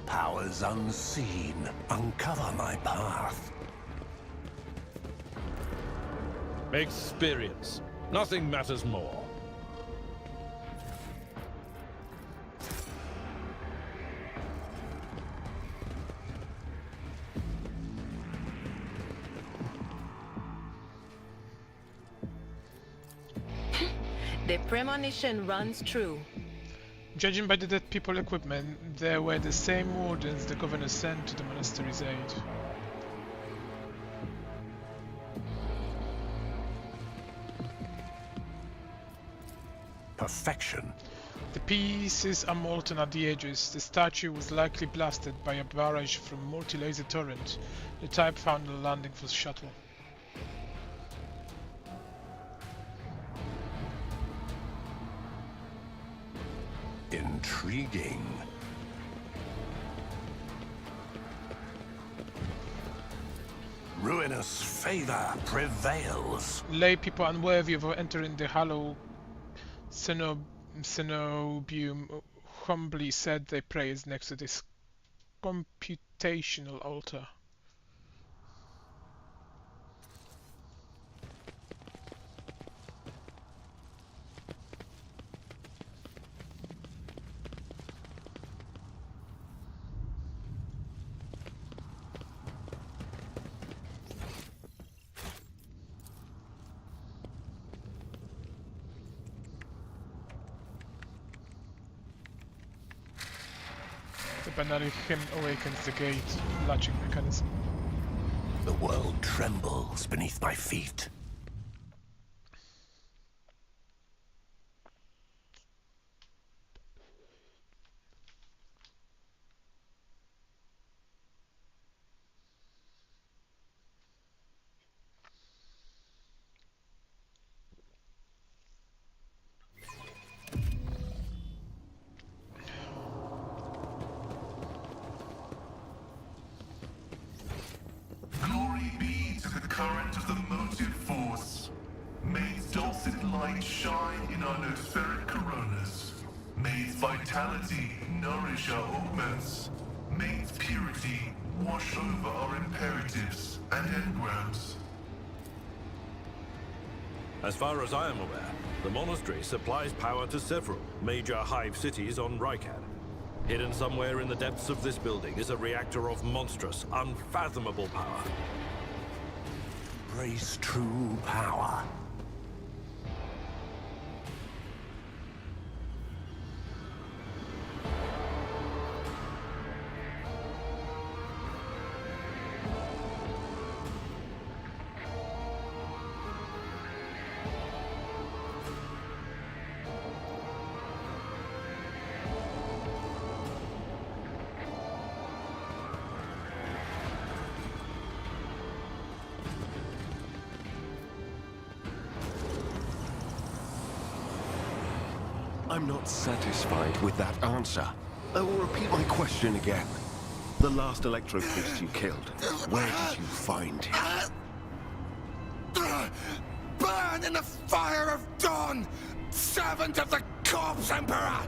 Powers unseen, uncover my path. Experience. Nothing matters more. The premonition runs true. Judging by the dead people equipment, they were the same wardens the governor sent to the monastery's aid. Perfection. The pieces are molten at the edges. The statue was likely blasted by a barrage from multi-laser torrent, the type found on the landing for shuttle. Intriguing. Ruinous favor prevails. Lay people unworthy of entering the hollow cenobium humbly said their prayers next to this computational altar. The binary hymn awakens the gate, latching mechanism. The world trembles beneath my feet. Glory be to the current of the motive force. May its dulcet light shine in our noospheric coronas. May its vitality nourish our augments. May its purity wash over our imperatives and engrams. As far as I am aware, the monastery supplies power to several major hive cities on Rykad. Hidden somewhere in the depths of this building is a reactor of monstrous, unfathomable power. Embrace true power. I'm not satisfied with that answer. I will repeat my question again. The last electro-priest you killed, where did you find him? Burn in the fire of dawn, servant of the Corpse Emperor!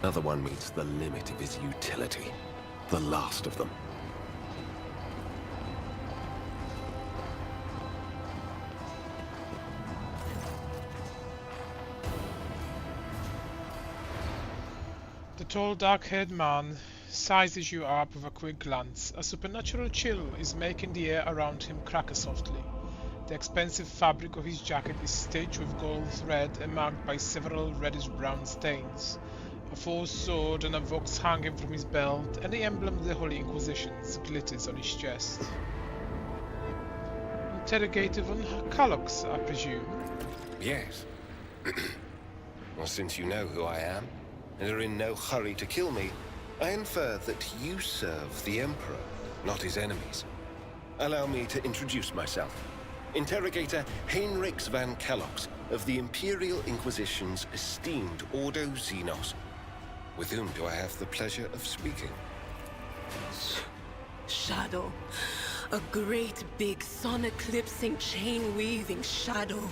Another one meets the limit of his utility. The last of them. The tall, dark-haired man sizes you up with a quick glance. A supernatural chill is making the air around him crack softly. The expensive fabric of his jacket is stitched with gold thread and marked by several reddish-brown stains. A false sword and a vox hanging from his belt, and the emblem of the Holy Inquisition glitters on his chest. Interrogator von Kalox, I presume? Yes. Well, since you know who I am, and are in no hurry to kill me, I infer that you serve the Emperor, not his enemies. Allow me to introduce myself. Interrogator Heinrichs van Kalox of the Imperial Inquisition's esteemed Ordo Xenos. With whom do I have the pleasure of speaking? Shadow. A great big sun-eclipsing, chain-weaving shadow.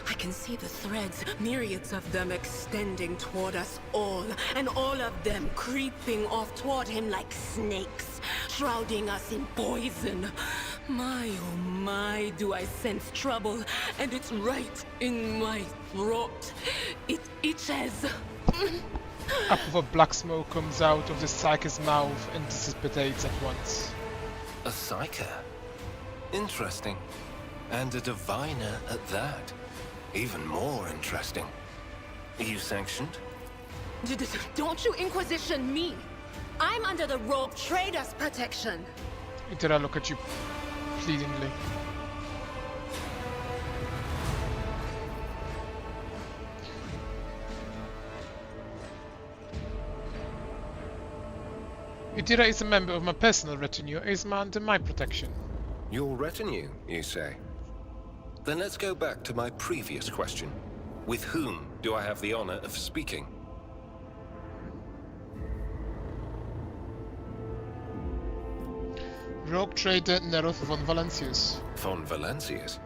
I can see the threads, myriads of them extending toward us all, and all of them creeping off toward him like snakes, shrouding us in poison. My, oh my, do I sense trouble, and it's right in my throat. It itches. A puff of black smoke comes out of the Psyker's mouth and dissipates at once. A Psyker? Interesting. And a diviner at that. Even more interesting. Are you sanctioned? Don't you Inquisition me! I'm under the rogue trader's protection! Itera look at you pleadingly. Itera is a member of my personal retinue, is under my protection. Your retinue, you say? Then let's go back to my previous question. With whom do I have the honor of speaking? Rogue trader Neroth von Valancius. Von Valancius?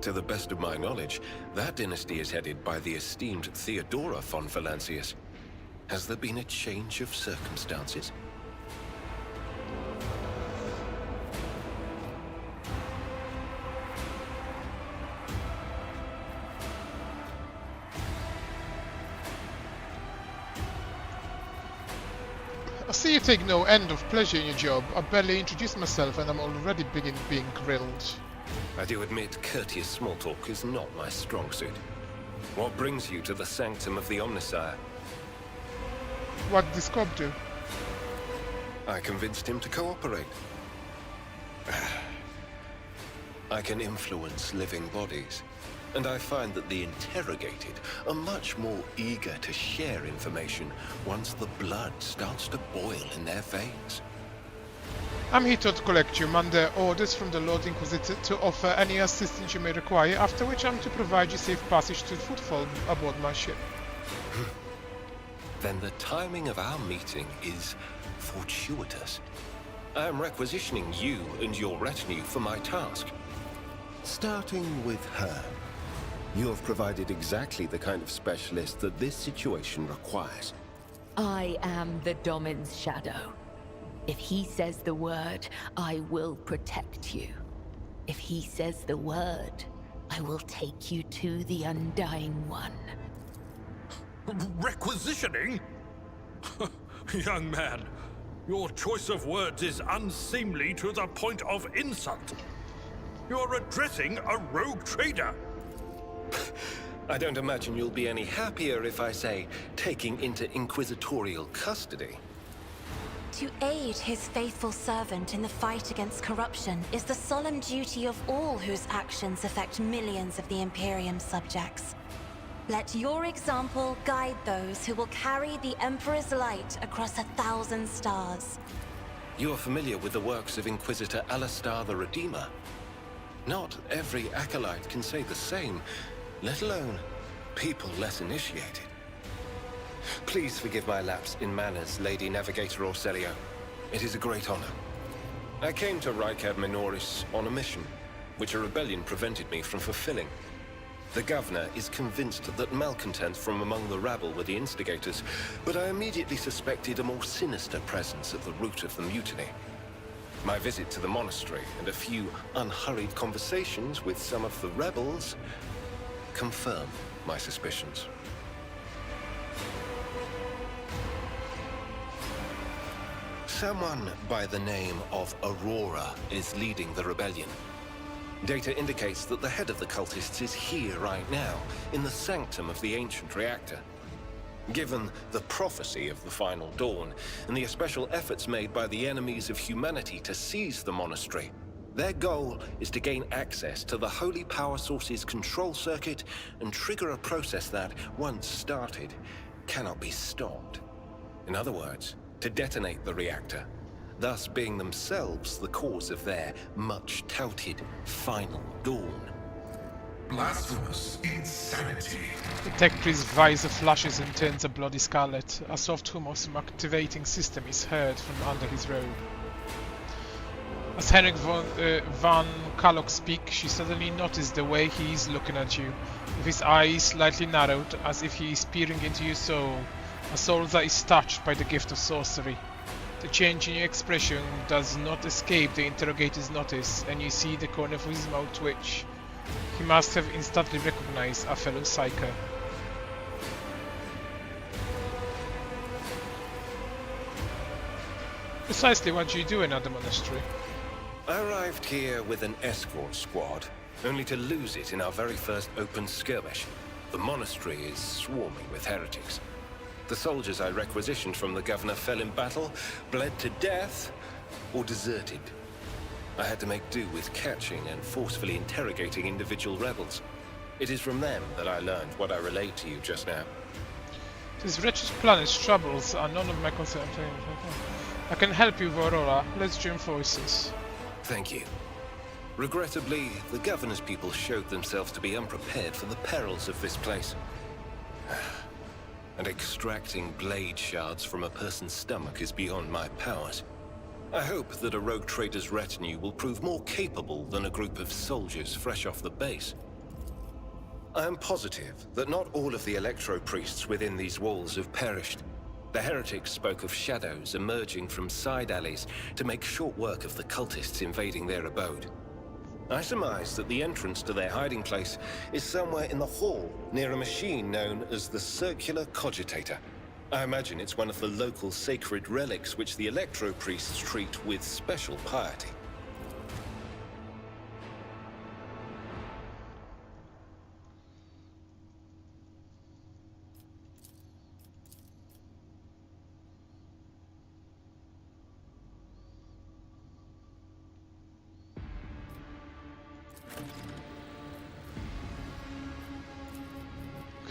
To the best of my knowledge, that dynasty is headed by the esteemed Theodora von Valancius. Has there been a change of circumstances? I see you take no end of pleasure in your job. I barely introduced myself and I'm already being grilled. I do admit courteous small talk is not my strong suit. What brings you to the sanctum of the Omnissiah? What did this cop do? I convinced him to cooperate. I can influence living bodies, and I find that the interrogated are much more eager to share information once the blood starts to boil in their veins. I'm here to collect you under orders from the Lord Inquisitor to offer any assistance you may require, after which I'm to provide you safe passage to footfall aboard my ship. Then the timing of our meeting is fortuitous. I am requisitioning you and your retinue for my task. Starting with her. You have provided exactly the kind of specialist that this situation requires. I am the Domin's shadow. If he says the word, I will protect you. If he says the word, I will take you to the Undying One. Requisitioning? Young man, your choice of words is unseemly to the point of insult. You're addressing a rogue trader. I don't imagine you'll be any happier if I say taking into inquisitorial custody. To aid his faithful servant in the fight against corruption is the solemn duty of all whose actions affect millions of the Imperium's subjects. Let your example guide those who will carry the Emperor's light across 1,000 stars. You are familiar with the works of Inquisitor Alistar the Redeemer. Not every acolyte can say the same, let alone people less initiated. Please forgive my lapse in manners, Lady Navigator Orselio. It is a great honor. I came to Rykad Minoris on a mission, which a rebellion prevented me from fulfilling. The governor is convinced that malcontents from among the rabble were the instigators, but I immediately suspected a more sinister presence at the root of the mutiny. My visit to the monastery and a few unhurried conversations with some of the rebels confirm my suspicions. Someone by the name of Aurora is leading the rebellion. Data indicates that the head of the cultists is here right now, in the sanctum of the ancient reactor. Given the prophecy of the Final Dawn, and the special efforts made by the enemies of humanity to seize the monastery, their goal is to gain access to the Holy Power Source's control circuit and trigger a process that, once started, cannot be stopped. In other words, to detonate the reactor, thus being themselves the cause of their much-touted Final Dawn. Blasphemous insanity. The tech priest's visor flashes and turns a bloody scarlet. A soft hum of some activating system is heard from under his robe. As Henrik van Kalok speaks, she suddenly noticed the way he is looking at you. with his eyes slightly narrowed as if he is peering into your soul, a soul that is touched by the gift of sorcery. The change in your expression does not escape the interrogator's notice, and you see the corner of his mouth twitch. He must have instantly recognized a fellow psyker. Precisely what do you do at the monastery? I arrived here with an escort squad, only to lose it in our very first open skirmish. The monastery is swarming with heretics. The soldiers I requisitioned from the governor fell in battle, bled to death, or deserted. I had to make do with catching and forcefully interrogating individual rebels. It is from them that I learned what I relayed to you just now. This wretched planet's troubles are none of my concern. I can help you, Aurora. Let's join forces. Thank you. Regrettably, the governor's people showed themselves to be unprepared for the perils of this place. And extracting blade shards from a person's stomach is beyond my powers. I hope that a rogue trader's retinue will prove more capable than a group of soldiers fresh off the base. I am positive that not all of the electro-priests within these walls have perished. The heretics spoke of shadows emerging from side alleys to make short work of the cultists invading their abode. I surmise that the entrance to their hiding place is somewhere in the hall, near a machine known as the Circular Cogitator. I imagine it's one of the local sacred relics which the electro-priests treat with special piety.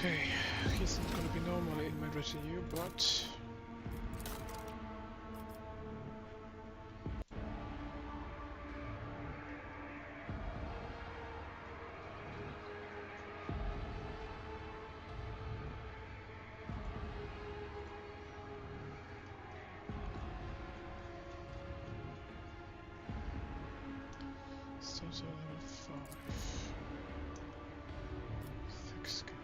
Okay, he's not gonna be normally in my retinue, but... Starts at level 5. Thick skin.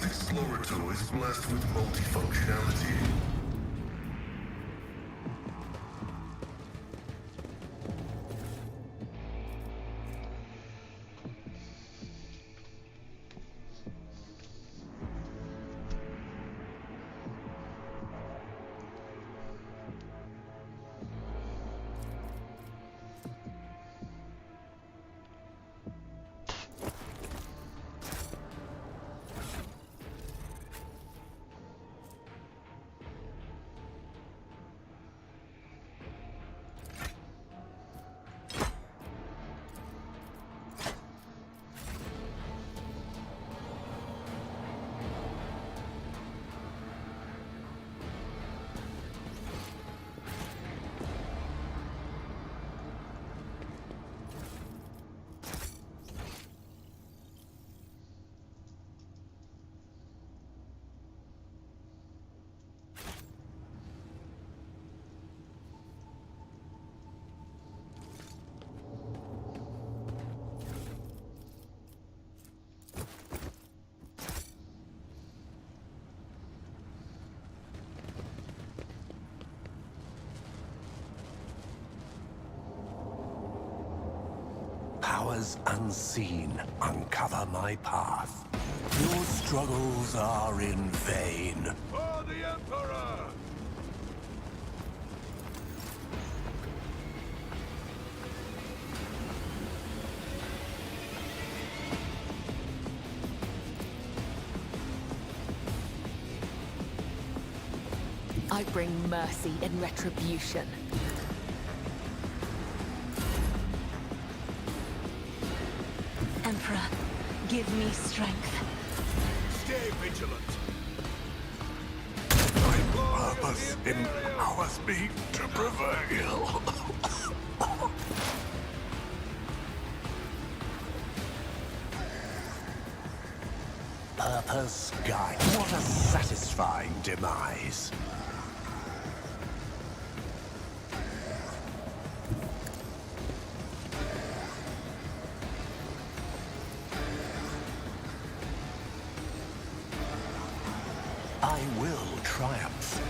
Explorator is blessed with multifunctionality. Powers unseen uncover my path. Your struggles are in vain. For the Emperor! I bring mercy and retribution. Emperor, give me strength. Stay vigilant. My purpose empowers me to prevail. Purpose guide. What a satisfying demise. I will triumph.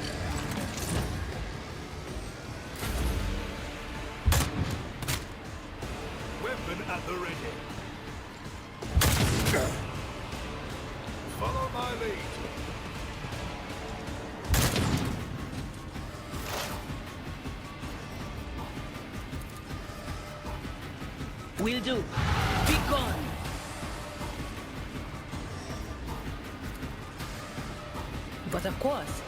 Weapon at the ready. Follow my lead. Will do. Be gone. But of course.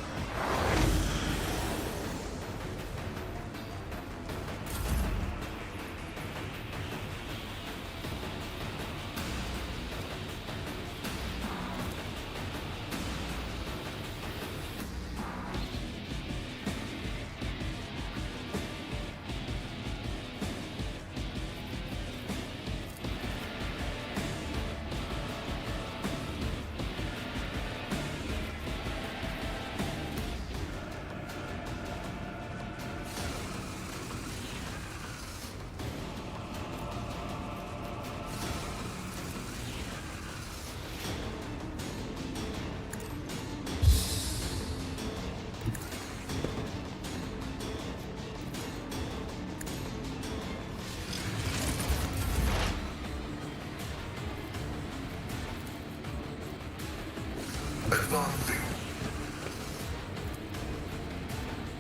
Advancing.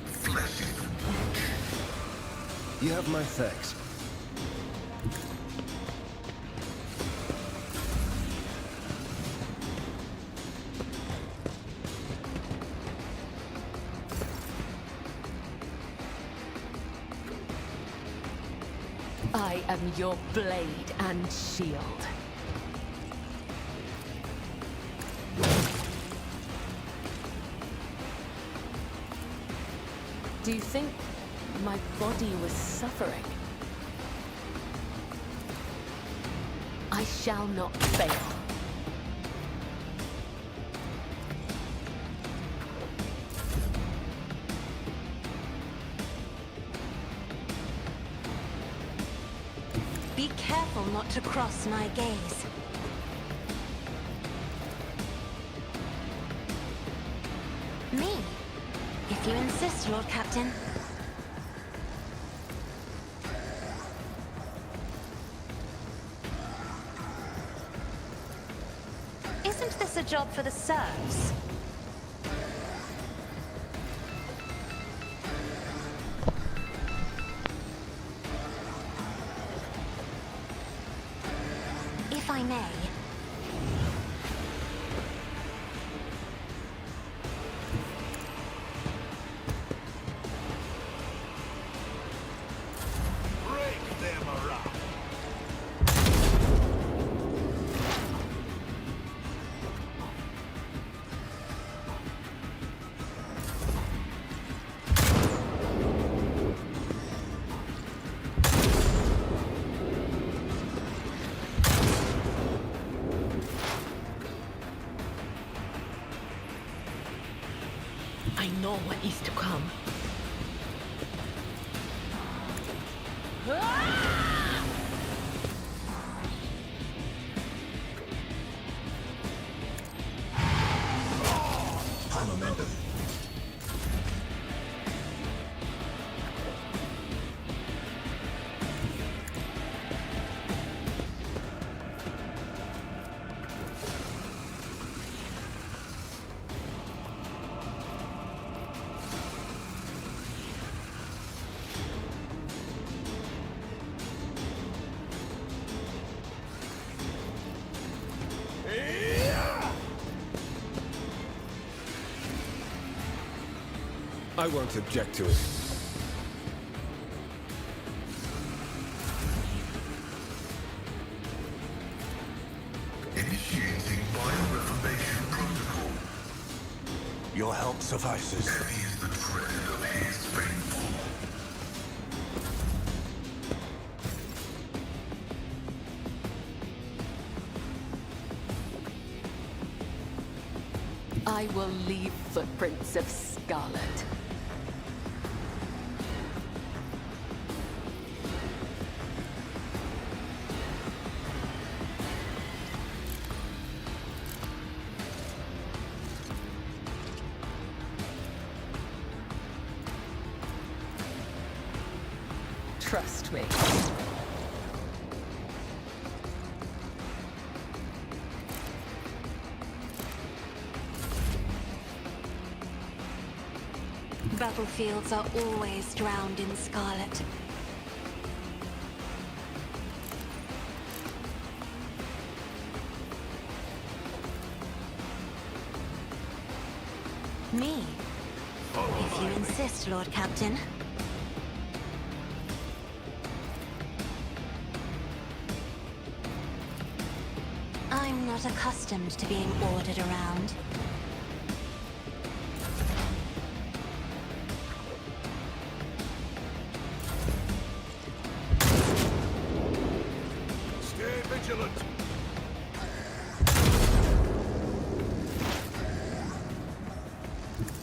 Flesh is weak. You have my thanks. I am your blade and shield. Do you think my body was suffering? I shall not fail. Be careful not to cross my gaze. Me? If you insist, Lord Captain. Isn't this a job for the serfs? If I may. Break them around. I know what is to come. Momentum. I won't object to it. Initiating bioreformation protocol. Your help suffices. Heavy is the tread of his faithful. I will leave footprints of scarlet. Trust me. Battlefields are always drowned in scarlet. Me? If you insist, Lord Captain. I'm not accustomed to being ordered around. Stay vigilant.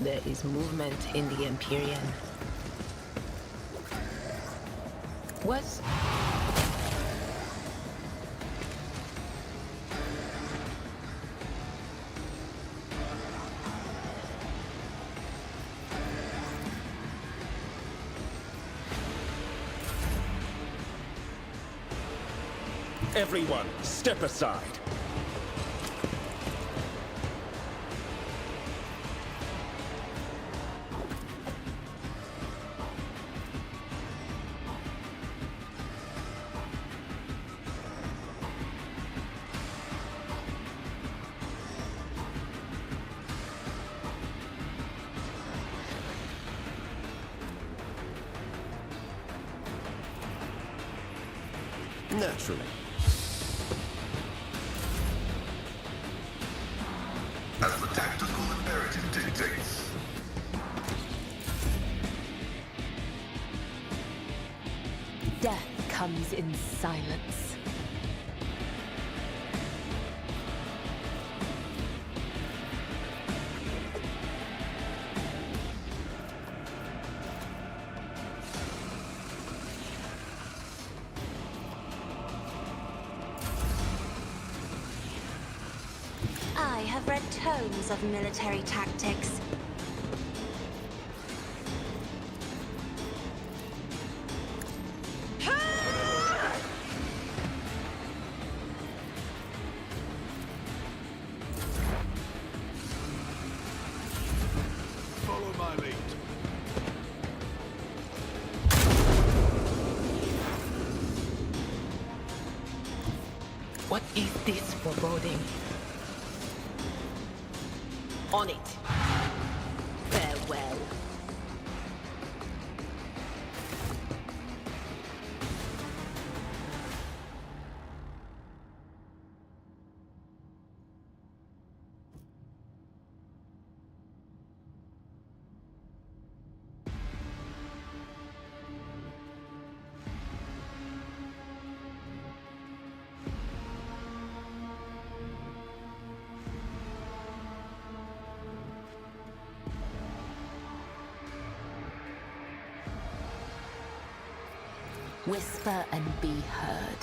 There is movement in the Empyrean. What? Everyone, step aside. Naturally. As the tactical imperative dictates. Death comes in silence. I have read tomes of military tactics. my lead. What is this foreboding? On it. Farewell. Whisper and be heard.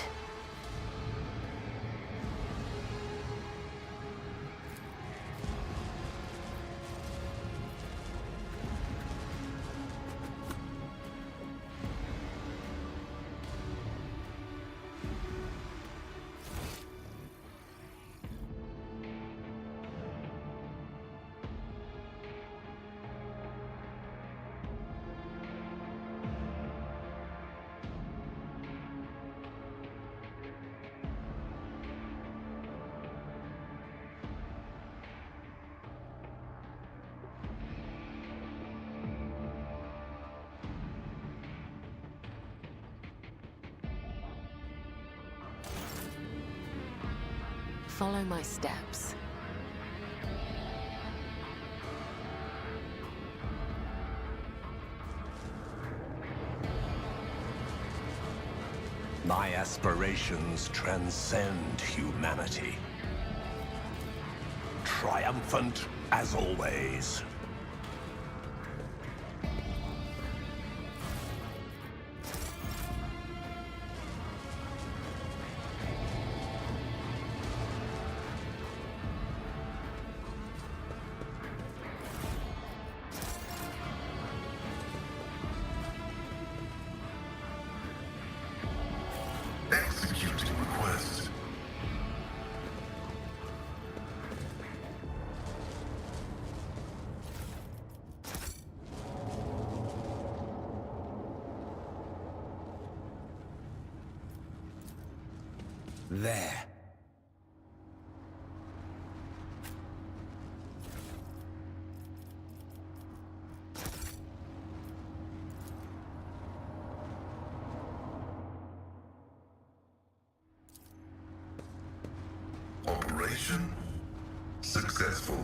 Follow my steps. My aspirations transcend humanity. Triumphant as always. Executing request. There. Operation successful.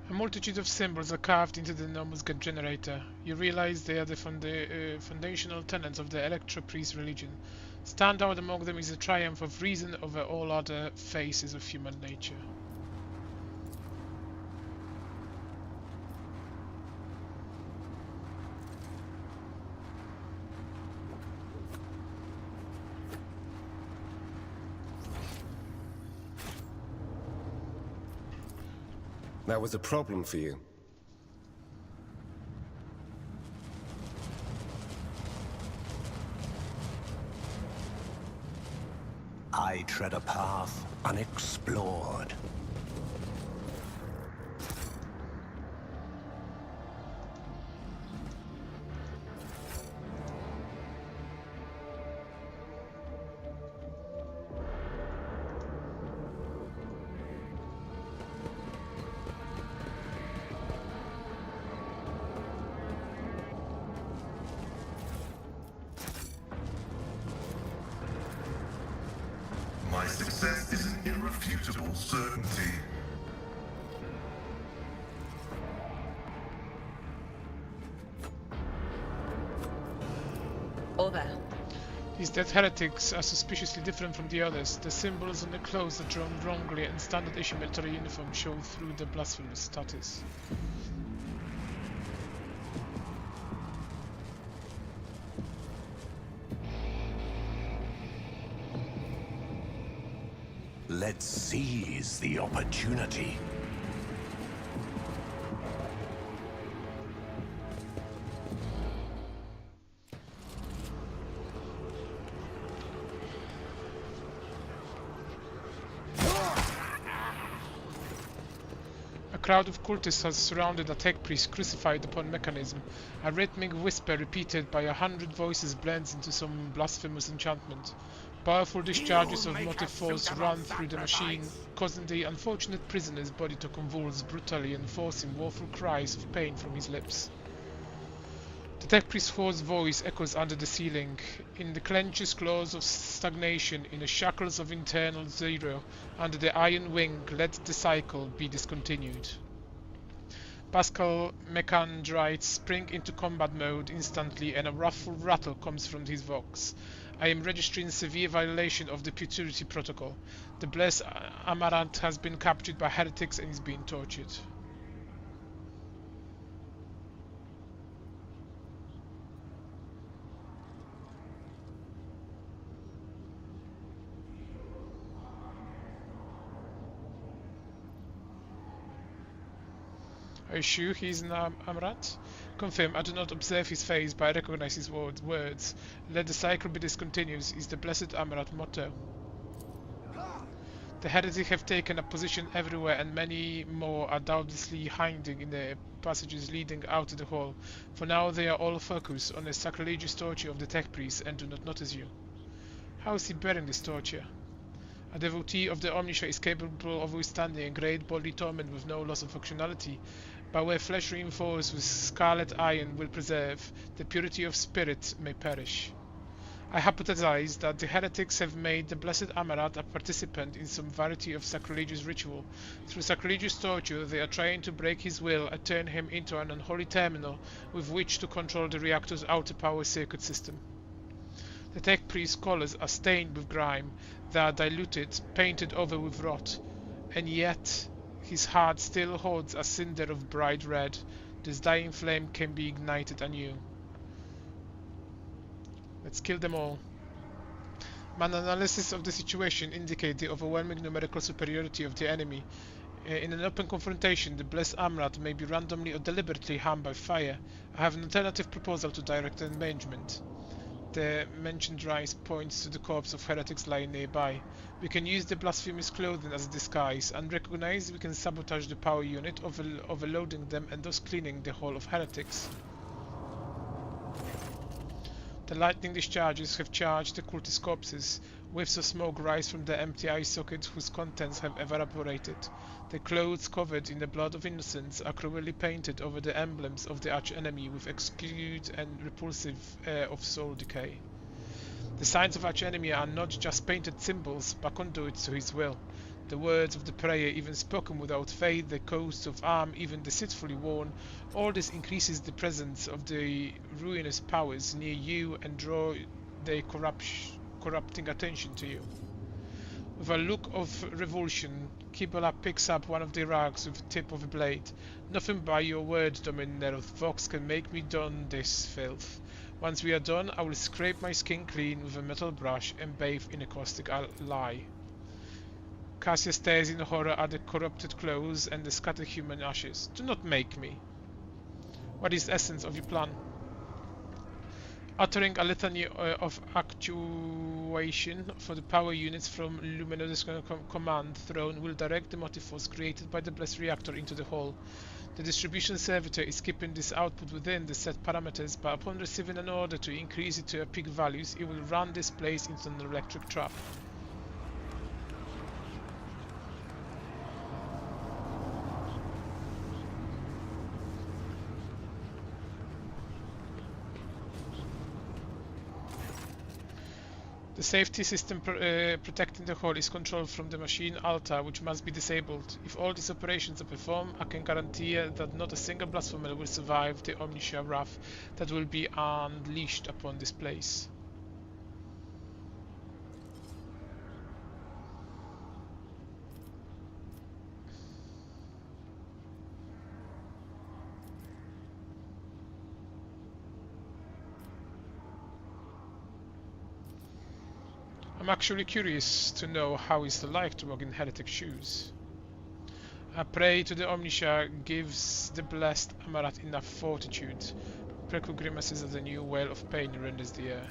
A multitude of symbols are carved into the enormous God generator. You realize they are the foundational tenets of the Electro-Priest religion. Stand out among them is the triumph of reason over all other phases of human nature. That was a problem for you. I tread a path unexplored. My success is an irrefutable certainty. Over. These dead heretics are suspiciously different from the others. The symbols on their clothes are drawn wrongly, and standard issue military uniforms show through their blasphemous status. Let's seize the opportunity. A crowd of cultists has surrounded a tech priest crucified upon mechanism. A rhythmic whisper repeated by 100 voices blends into some blasphemous enchantment. Powerful discharges of motive force run through the machine, causing the unfortunate prisoner's body to convulse brutally and forcing woeful cries of pain from his lips. The tech priest's hoarse voice echoes under the ceiling. In the clenches claws of stagnation, in the shackles of internal zero, under the iron wing, let the cycle be discontinued. Pascal Mechandrites spring into combat mode instantly, and a ruffle rattle comes from his vox. I am registering severe violation of the purity protocol. The blessed Amaranth has been captured by heretics and is being tortured. Are you sure he's an Amaranth? Confirm. I do not observe his face, but I recognize his words. Let the cycle be discontinued is the blessed Amaranth motto. The heretics have taken up position everywhere, and many more are doubtlessly hiding in the passages leading out of the hall. For now they are all focused on the sacrilegious torture of the tech priest and do not notice you. How is he bearing this torture? A devotee of the Omniscia is capable of withstanding a great bodily torment with no loss of functionality, but where flesh reinforced with scarlet iron will preserve, the purity of spirit may perish. I hypothesize that the heretics have made the blessed Amaranth a participant in some variety of sacrilegious ritual. Through sacrilegious torture, they are trying to break his will and turn him into an unholy terminal with which to control the reactor's outer power circuit system. The tech priest's colors are stained with grime, they are diluted, painted over with rot, and yet his heart still holds a cinder of bright red. This dying flame can be ignited anew. Let's kill them all. My analysis of the situation indicates the overwhelming numerical superiority of the enemy. In an open confrontation, the blessed Amaranth may be randomly or deliberately harmed by fire. I have an alternative proposal to direct engagement. The mentioned rise points to the corpse of heretics lying nearby. We can use the blasphemous clothing as a disguise, and recognize we can sabotage the power unit, overloading them and thus cleaning the hall of heretics. The lightning discharges have charged the cultist corpses. Whiffs of smoke rise from the empty eye sockets whose contents have evaporated. Their clothes, covered in the blood of innocents, are cruelly painted over the emblems of the arch-enemy with exquisite and repulsive air of soul decay. The signs of arch-enemy are not just painted symbols, but conduits to his will. The words of the prayer, even spoken without faith, the coats of arms, even deceitfully worn, all this increases the presence of the ruinous powers near you and draw their corrupting attention to you. With a look of revulsion, Kibala picks up one of the rags with the tip of a blade. Nothing by your word, Domin Neroth Vox, can make me don this filth. Once we are done, I will scrape my skin clean with a metal brush and bathe in a caustic lye. Cassia stares in horror at the corrupted clothes and the scattered human ashes. Do not make me. What is the essence of your plan? Uttering a litany of actuation for the power units from Luminous Command Throne will direct the motive force created by the blessed reactor into the hole. The distribution servitor is keeping this output within the set parameters, but upon receiving an order to increase it to peak values, it will run this place into an electric trap. The safety system protecting the hole is controlled from the machine altar, which must be disabled. If all these operations are performed, I can guarantee that not a single blasphemer will survive the Omniscia wrath that will be unleashed upon this place. I'm actually curious to know how it's like to walk in heretic shoes. I pray to the Omniscia gives the blessed Amaranth enough fortitude. Prickle grimaces as a new wail of pain renders the air.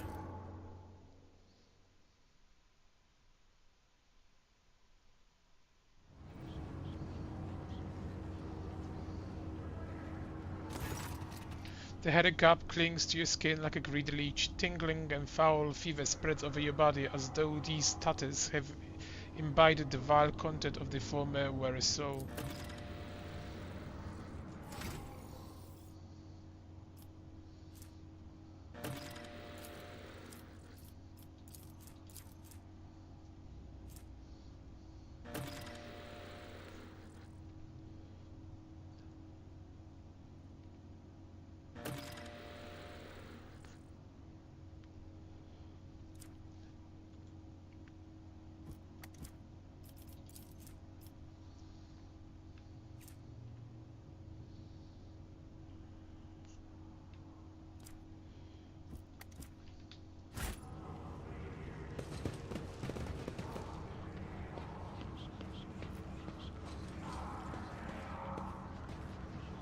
The headache gap clings to your skin like a greedy leech. Tingling and foul fever spreads over your body as though these tatters have imbibed the vile content of the former wearer's soul.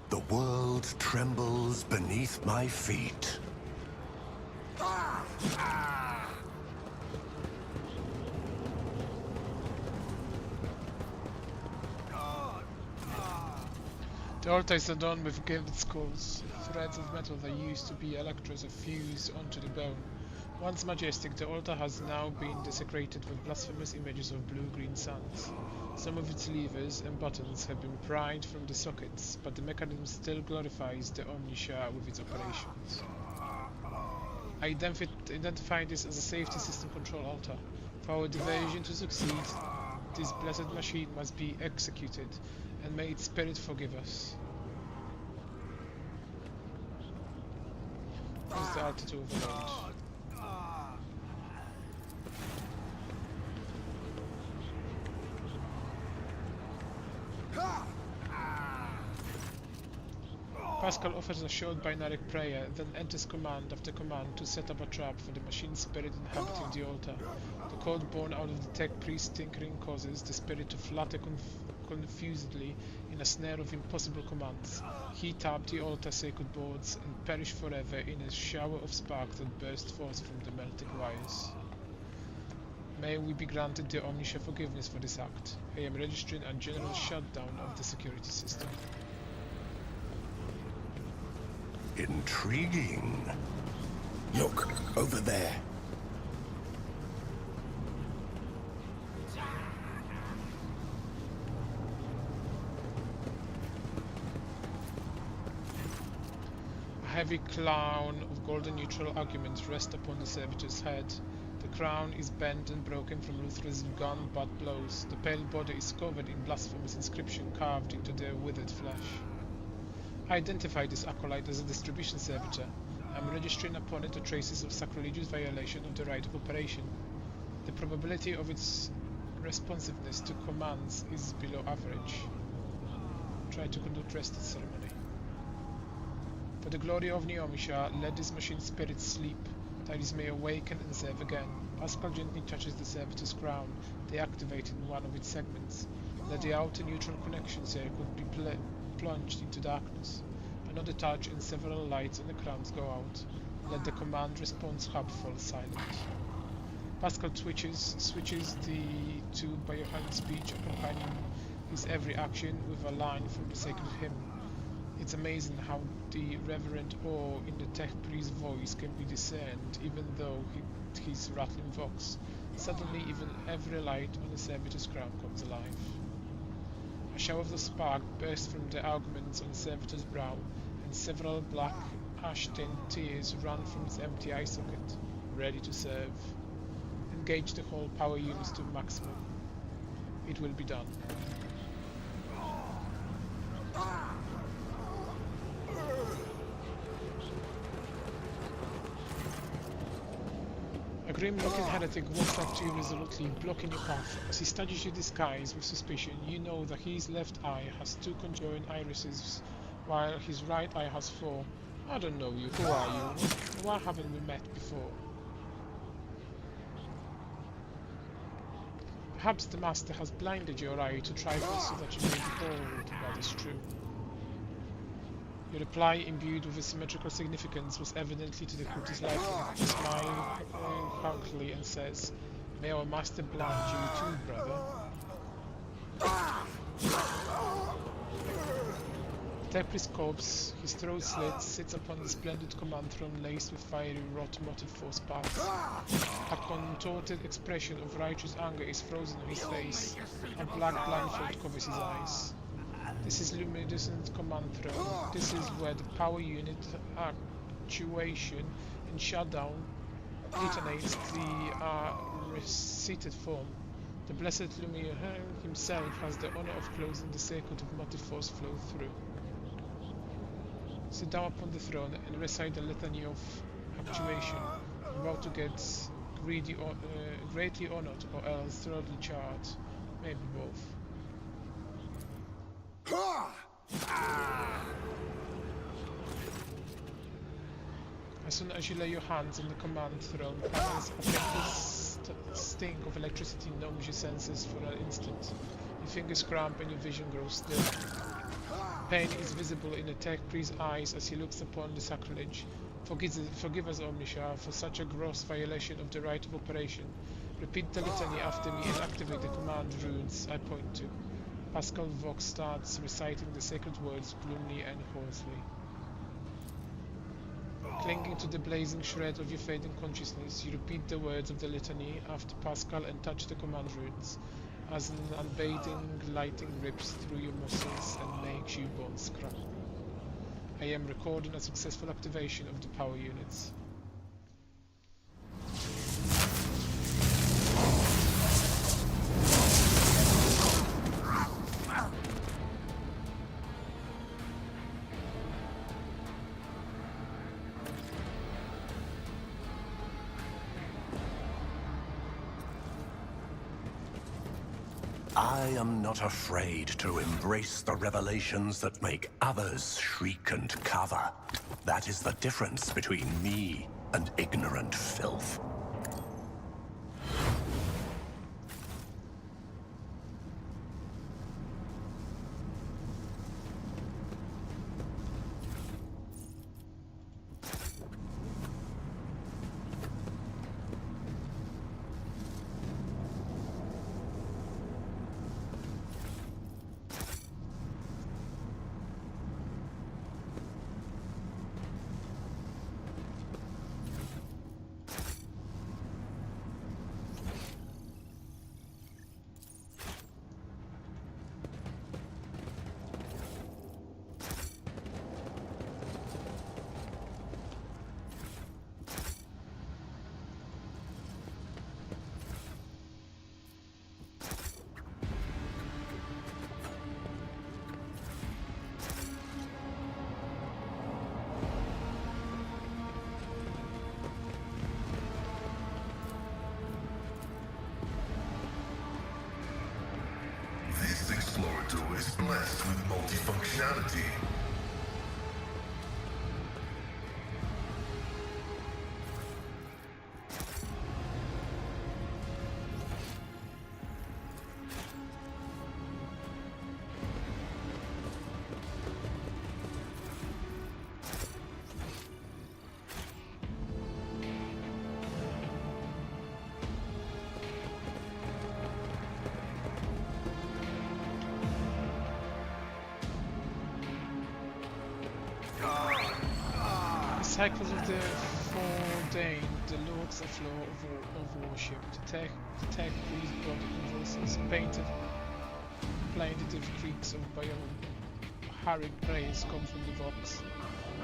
The world trembles beneath my feet. The altar is adorned with gilded skulls. Threads of metal that used to be electrodes are fused onto the bone. Once majestic, the altar has now been desecrated with blasphemous images of blue-green suns. Some of its levers and buttons have been pried from the sockets, but the mechanism still glorifies the Omniscia with its operations. I identify this as a safety system control altar. For our diversion to succeed, this blessed machine must be executed, and may its spirit forgive us. Use the altar to overload. Pascal offers a short binary prayer, then enters command after command to set up a trap for the machine spirit inhabiting the altar. The code born out of the tech priest tinkering causes the spirit to flutter confusedly in a snare of impossible commands. Heat up the altar sacred boards and perish forever in a shower of sparks that burst forth from the melting wires. May we be granted the Omniscia forgiveness for this act. I am registering a general shutdown of the security system. Intriguing. Look, over there. A heavy crown of golden neutral arguments rests upon the servitor's head. The crown is bent and broken from Luther's gun-butt blows. The pale body is covered in blasphemous inscription carved into their withered flesh. I identify this acolyte as a distribution servitor. I am registering upon it the traces of sacrilegious violation of the right of operation. The probability of its responsiveness to commands is below average. Try to conduct rested ceremony. For the glory of Omniscia, let this machine spirit sleep, that it may awaken and serve again. Pascal gently touches the servitor's crown, deactivating one of its segments. Let the outer neutral connection circle be plunged into darkness. Another touch and several lights on the crowns go out. Let the command response hub fall silent. Pascal switches the to biohand speech, accompanying his every action with a line from the sacred hymn. It's amazing how the reverent awe in the tech priest's voice can be discerned, even though his rattling vox. Suddenly, even every light on the servitor's crown comes alive. A shower of spark bursts from the augments on the servitor's brow, and several black, ash-tint tears run from its empty eye socket, ready to serve. Engage the whole power units to maximum. It will be done. A grim-looking heretic walks up to you resolutely, blocking your path. As he studies your disguise with suspicion, you know that his left eye has 2 conjoined irises, while his right eye has 4. I don't know you. Who are you? Why haven't we met before? Perhaps the Master has blinded your eye to trifle so that you may behold what is true. Your reply, imbued with a symmetrical significance, was evidently to the cultist's liking. He smiles proudly and says, "May our master blind you too, brother." The Tech priest corpse, his throat slit, sits upon the splendid command throne laced with fiery wrought motive force sparks. A contorted expression of righteous anger is frozen on his face. A black blindfold covers his eyes. This is luminescent command throne. This is where the power unit actuation and shutdown detonates the reseated form. The blessed Lumiere himself has the honor of closing the circuit of motive force flow through. Sit down upon the throne and recite the litany of actuation. About to get greatly honored or else thoroughly charred. Maybe both. As soon as you lay your hands on the command throne, a painful sting of electricity numbs your senses for an instant. Your fingers cramp and your vision grows still. Pain is visible in the tech priest's eyes as he looks upon the sacrilege. Forgive us, Omniscia, for such a gross violation of the right of operation. Repeat the litany after me and activate the command runes I point to. Pascal Vox starts reciting the sacred words gloomily and hoarsely. Clinging to the blazing shred of your fading consciousness, you repeat the words of the litany after Pascal and touch the command runes, as an unbathing lighting rips through your muscles and makes your bones crackle. I am recording a successful activation of the power units. I am not afraid to embrace the revelations that make others shriek and cover. That is the difference between me and ignorant filth. This explorator is blessed with multifunctionality. Cycles of the foreordained, the lords of law of worship, the tech priest body convulses, painted plaintive creaks of harried praise come from the vox.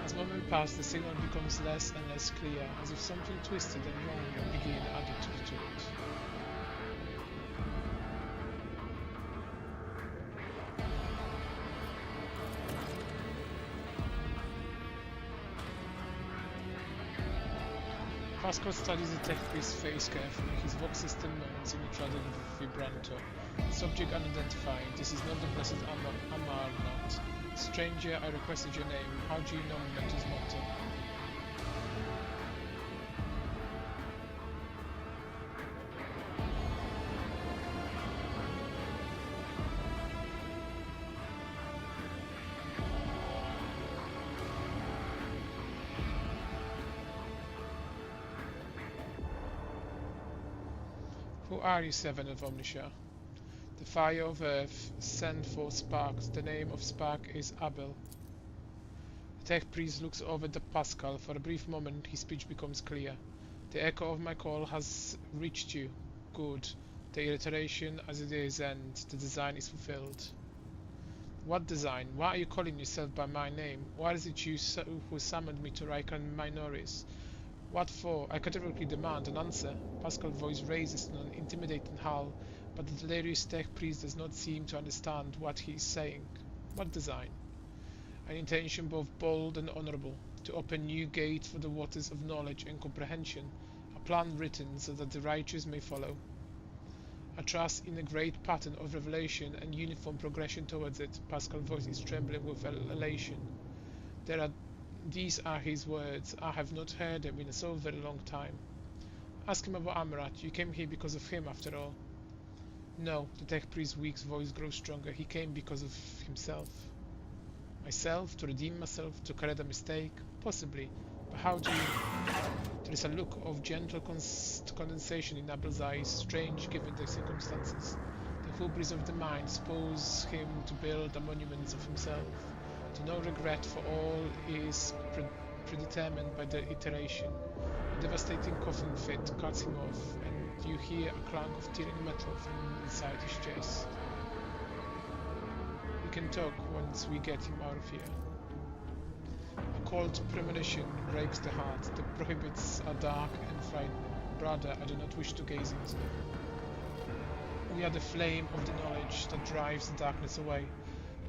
As moments pass, the signal becomes less and less clear, as if something twisted and wrong will begin added to the taunt. Pascal studies the tech priest's face carefully. His vox system moans in a trodden vibrato. Subject unidentified. This is not the blessed Amarnot. Stranger, I requested your name. How do you know Mentor's motto? Who are you, Seven of Omniscia? The fire of earth, send forth sparks. The name of spark is Abel. The tech priest looks over at Pascal. For a brief moment, his speech becomes clear. The echo of my call has reached you. Good. The iteration as it is, and the design is fulfilled. What design? Why are you calling yourself by my name? Why is it you who summoned me to Raikan Minoris? What for? I categorically demand an answer. Pascal's voice raises in an intimidating howl, but the delirious tech priest does not seem to understand what he is saying. What design? An intention both bold and honorable, to open new gates for the waters of knowledge and comprehension, a plan written so that the righteous may follow. I trust in a great pattern of revelation and uniform progression towards it. Pascal's voice is trembling with elation. These are his words. I have not heard them in a so very long time. Ask him about Amarat. You came here because of him, after all. No, the tech priest's weak voice grows stronger. He came because of himself. Myself? To redeem myself? To correct a mistake? Possibly. But how do you... There is a look of gentle condensation in Abel's eyes, strange given the circumstances. The hubris of the mind suppose him to build a monument of himself, to no regret for all is predetermined by the iteration. A devastating coughing fit cuts him off, and you hear a clank of tearing metal from inside his chest. We can talk once we get him out of here. A cold premonition breaks the heart. The prohibits are dark and frightening. Brother, I do not wish to gaze into them. We are the flame of the knowledge that drives the darkness away.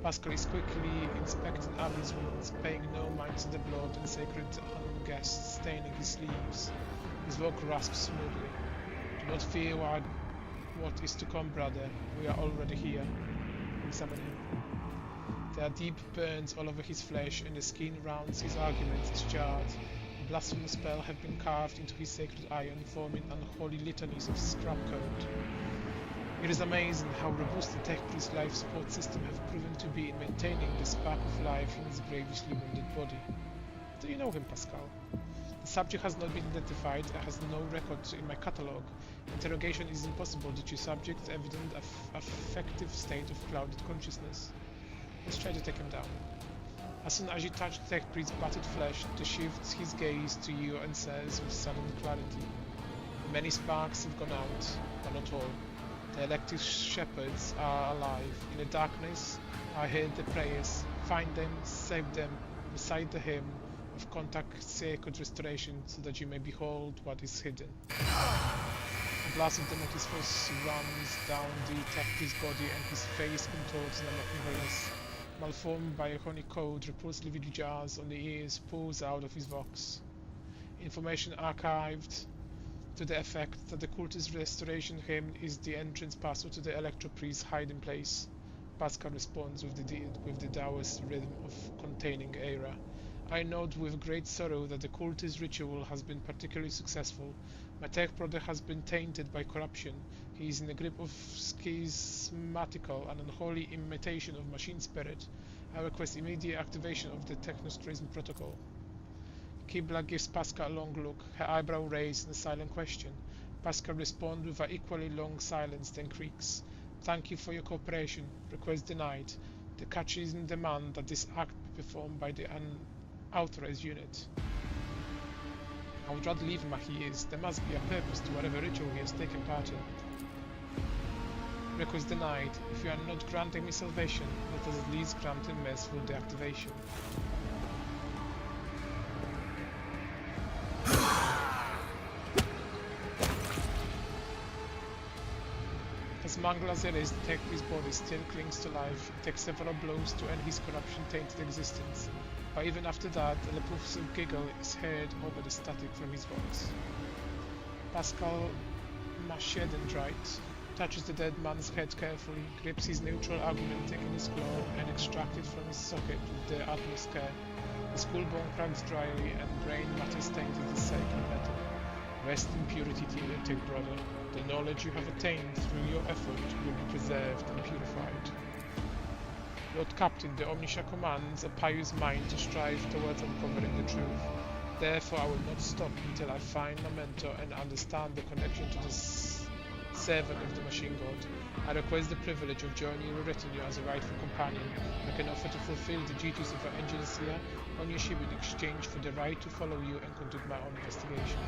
Pascal is quickly inspecting Abel's wounds, paying no mind to the blood and sacred unguessed staining his sleeves. His voice rasps smoothly. Do not fear what is to come, brother. We are already here. Examine him. There are deep burns all over his flesh, and the skin round his arguments is charred. A blasphemous spell have been carved into his sacred iron, forming unholy litanies of scrap code. It is amazing how robust the tech priest's life support system have proven to be in maintaining the spark of life in his grievously wounded body. Do you know him, Pascal? The subject has not been identified and has no record in my catalogue. Interrogation is impossible due to subject's evident affective state of clouded consciousness. Let's try to take him down. As soon as you touch the tech priest's battered flesh, he shifts his gaze to you and says with sudden clarity, many sparks have gone out, but not all. The elected shepherds are alive. In the darkness, I hear the prayers. Find them, save them, recite the hymn of contact sacred restoration so that you may behold what is hidden. A blast of the notice force runs down the tech priest's body and his face contorts in a mocking grimace. Malformed by a honey code, repulsively jars on the ears, pours out of his vox. Information archived to the effect that the cultist restoration hymn is the entrance password to the electro priest's hiding place. Pascal responds with the Taoist rhythm of containing era. I note with great sorrow that the cultist ritual has been particularly successful. My tech product has been tainted by corruption. He is in the grip of schismatical and unholy imitation of machine spirit. I request immediate activation of the technostrism protocol. Kibla gives Pascal a long look, her eyebrow raised in a silent question. Pascal responds with an equally long silence, then creaks. Thank you for your cooperation. Request denied. The catch is in demand that this act be performed by the unauthorized unit. I would rather leave him as he is. There must be a purpose to whatever ritual he has taken part in. Request denied. If you are not granting me salvation, let us at least grant him merciful deactivation. As mangled as it is, the tech priest's body still clings to life. It takes several blows to end his corruption-tainted existence. But even after that, a repulsive giggle is heard over the static from his voice. Pascal Machedendrite touches the dead man's head carefully, grips his neutral argument in his claw, and extracts it from his socket with the utmost care. The skull bone cracks dryly, and brain matter stains the sacred metal. Rest in purity, tech brother. The knowledge you have attained through your effort will be preserved and purified. Lord Captain, the Omniscia commands a pious mind to strive towards uncovering the truth. Therefore, I will not stop until I find my mentor and understand the connection to the servant of the Machine God. I request the privilege of joining your retinue as a rightful companion. I can offer to fulfill the duties of an engineer on your ship in exchange for the right to follow you and conduct my own investigation.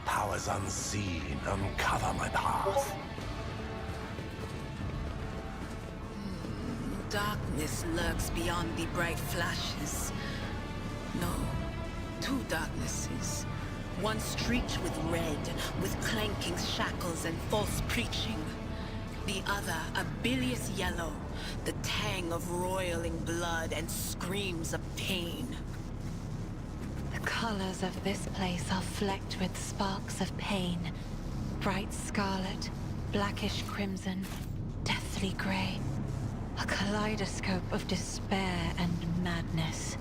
Powers unseen uncover my path. Darkness lurks beyond the bright flashes. No, two darknesses. One streaked with red, with clanking shackles and false preaching. The other a bilious yellow, the tang of roiling blood and screams of pain. The colors of this place are flecked with sparks of pain. Bright scarlet, blackish crimson, deathly gray. A kaleidoscope of despair and madness.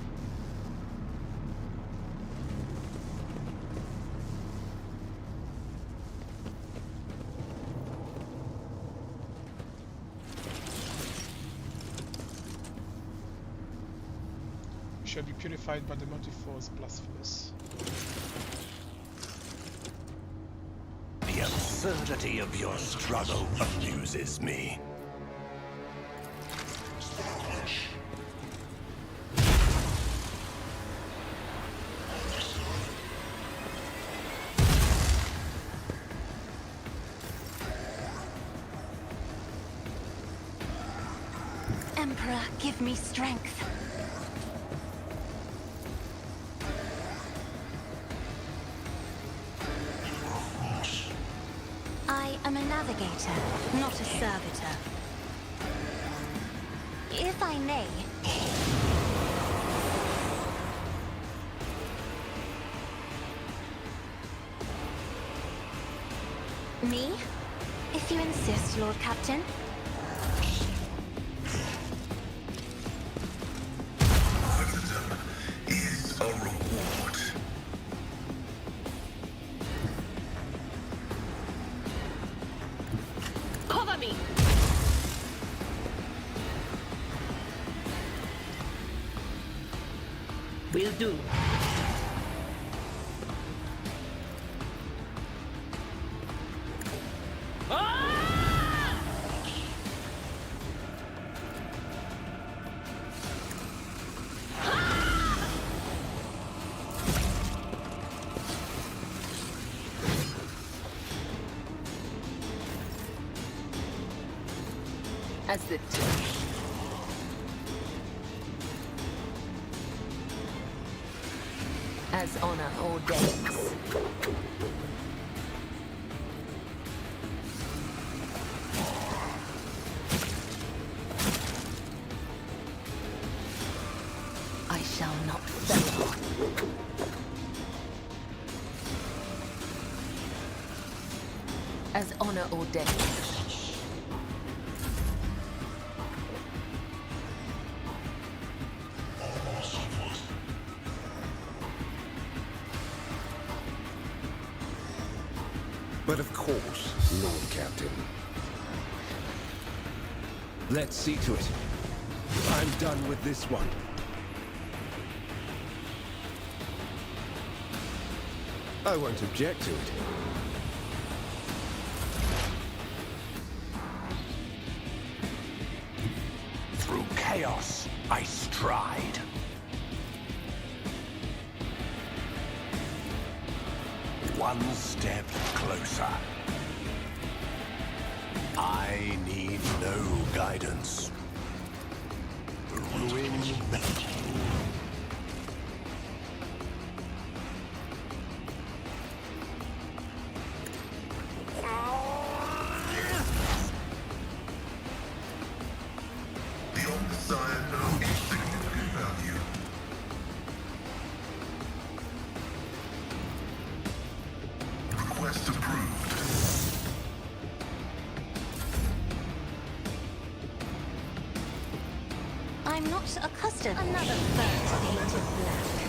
You shall be purified by the motive force blasphemous. The absurdity of your struggle amuses me. Emperor, give me strength. I am a navigator, not a servitor. If I may... Me? If you insist, Lord Captain. Martyrdom is a reward. Cover me! Will do. As the as honor ordains. I shall not fail. As honor ordains. But of course, Lord Captain. Let's see to it. I'm done with this one. I won't object to it. Through chaos, I stride. One step closer. I need no guidance. Ruin. The old Messiah knows insignificant value. Request approved. I'm not accustomed. Another burnt painted black.